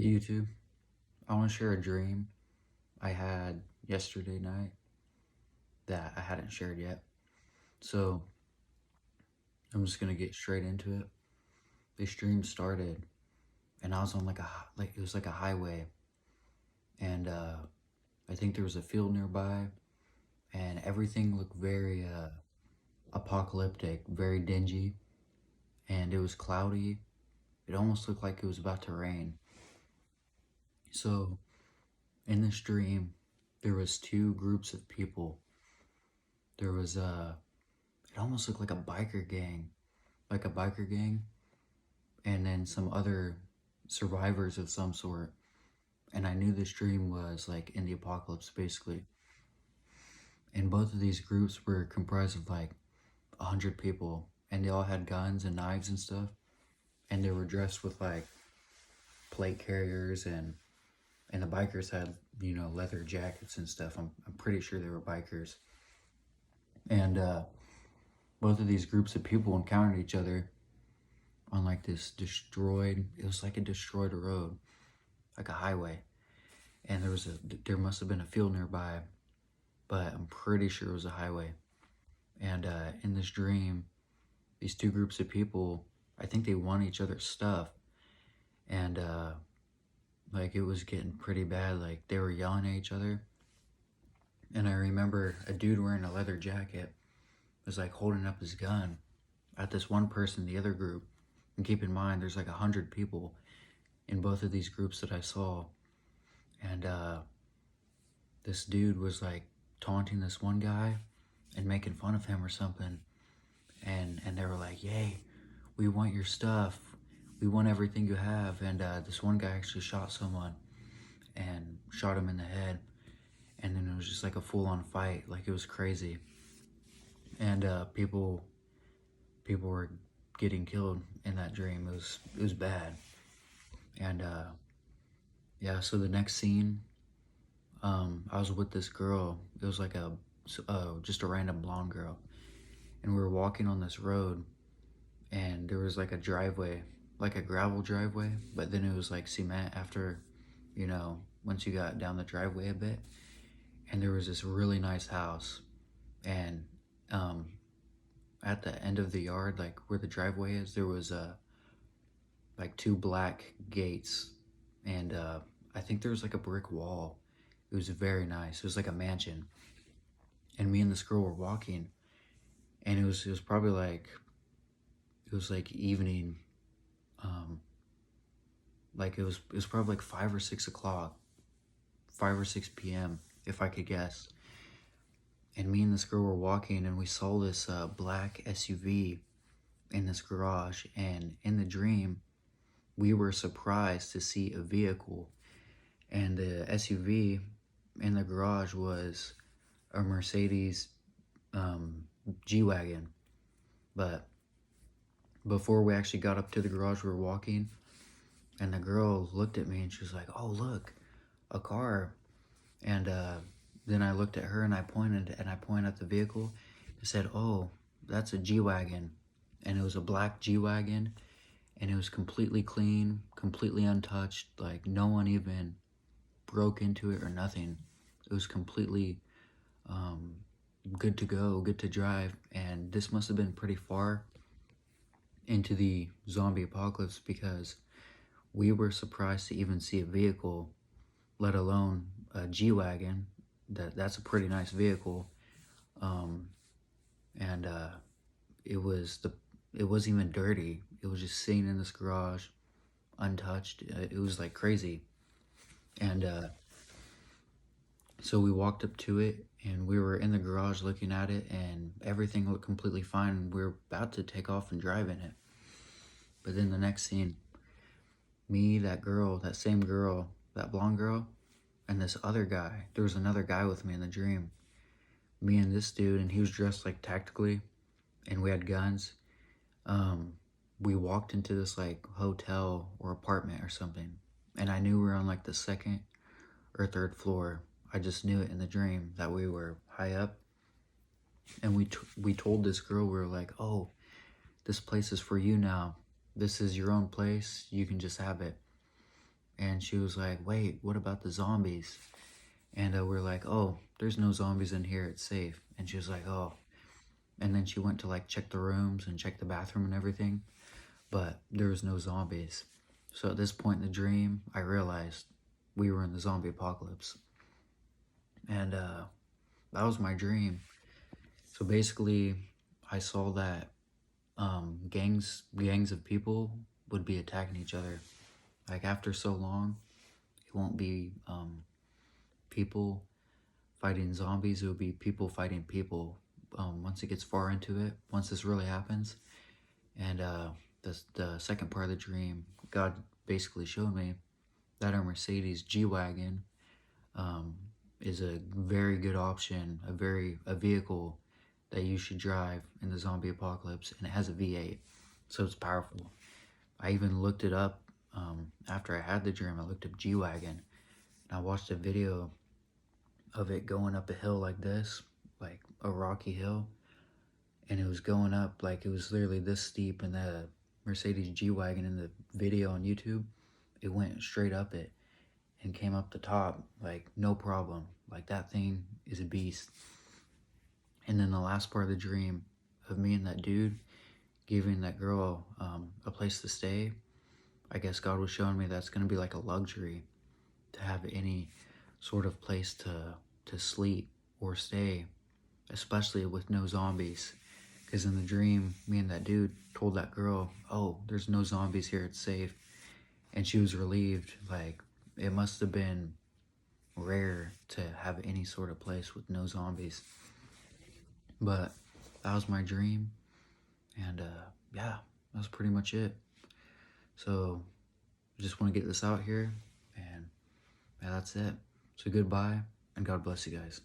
Hey YouTube, I want to share a dream I had yesterday night that I hadn't shared yet. So I'm just gonna get straight into it. This dream started, and I was on it was like a highway, and I think there was a field nearby, and everything looked very apocalyptic, very dingy, and it was cloudy. It almost looked like it was about to rain. So in this dream, there was two groups of people. There was it almost looked like a biker gang, and then some other survivors of some sort. And I knew this dream was like in the apocalypse, basically. And both of these groups were comprised of like 100 people, and they all had guns and knives and stuff. And they were dressed with like plate carriers, and the bikers had leather jackets and stuff. I'm pretty sure they were bikers. And both of these groups of people encountered each other on like this destroyed, it was like a destroyed road, like a highway. And there must have been a field nearby, but I'm pretty sure it was a highway. And in this dream, these two groups of people, I think they want each other's stuff. And like it was getting pretty bad. Like they were yelling at each other. And I remember a dude wearing a leather jacket was like holding up his gun at this one person, the other group. And keep in mind, there's like 100 people in both of these groups that I saw. And this dude was like taunting this one guy and making fun of him or something. And they were like, "Yay, we want your stuff. We want everything you have." And this one guy actually shot someone and shot him in the head. And then it was just like a full-on fight. Like it was crazy. And people were getting killed in that dream. It was bad. And yeah, so the next scene, I was with this girl. It was like just a random blonde girl, and we were walking on this road, and there was like a driveway, like a gravel driveway, but then it was like cement after, once you got down the driveway a bit. And there was this really nice house, and at the end of the yard, like where the driveway is, there was like two black gates, and I think there was like a brick wall. It was very nice. It was like a mansion. And me and this girl were walking, and it was probably like, it was like evening, like it was probably like 5 or 6 o'clock, 5 or 6 p.m. if I could guess. And me and this girl were walking, and we saw this black SUV in this garage. And in the dream, we were surprised to see a vehicle, and the SUV in the garage was a Mercedes G Wagon. But before we actually got up to the garage, we were walking, and the girl looked at me and she was like, "Oh, look, a car." And then I looked at her and I pointed at the vehicle and said, "Oh, that's a G Wagon." And it was a black G Wagon, and it was completely clean, completely untouched. Like no one even broke into it or nothing. It was completely good to go, good to drive. And this must have been pretty far into the zombie apocalypse, because we were surprised to even see a vehicle, let alone a G Wagon. That's a pretty nice vehicle. And it wasn't even dirty. It was just sitting in this garage, untouched. It was like crazy. And so we walked up to it, and we were in the garage looking at it, and everything looked completely fine. We were about to take off and drive in it. But then the next scene, me, that girl, that same girl, that blonde girl, and this other guy, there was another guy with me in the dream. Me and this dude, and he was dressed like tactically, and we had guns. We walked into this like hotel or apartment or something, and I knew we were on like the second or third floor. I just knew it in the dream that we were high up. And we told this girl, we were like, "Oh, this place is for you now. This is your own place. You can just have it." and she was like, wait, what about the zombies? And we're like, oh, there's no zombies in here, it's safe. And she was like, oh. And then she went to like check the rooms and check the bathroom and everything, but there was no zombies. So at this point in the dream, I realized we were in the zombie apocalypse. And that was my dream. So basically, I saw that gangs of people would be attacking each other. Like after so long, it won't be people fighting zombies. It would be people fighting people. Once it gets far into it, once this really happens, and the second part of the dream, God basically showed me that a Mercedes G Wagon is a very good option, a vehicle that you should drive in the zombie apocalypse, and it has a V8, so it's powerful. I even looked it up after I had the dream. I looked up G Wagon, and I watched a video of it going up a hill like this, like a rocky hill, and it was going up like it was literally this steep. And the Mercedes G Wagon in the video on YouTube, it went straight up it and came up the top like no problem. Like that thing is a beast. And then the last part of the dream of me and that dude giving that girl a place to stay, I guess God was showing me that's going to be like a luxury to have any sort of place to sleep or stay, especially with no zombies. Because in the dream, me and that dude told that girl, oh, there's no zombies here, it's safe. And she was relieved. Like, it must have been rare to have any sort of place with no zombies. But that was my dream. And yeah, that's pretty much it. So I just want to get this out here. And yeah, that's it. So goodbye, and God bless you guys.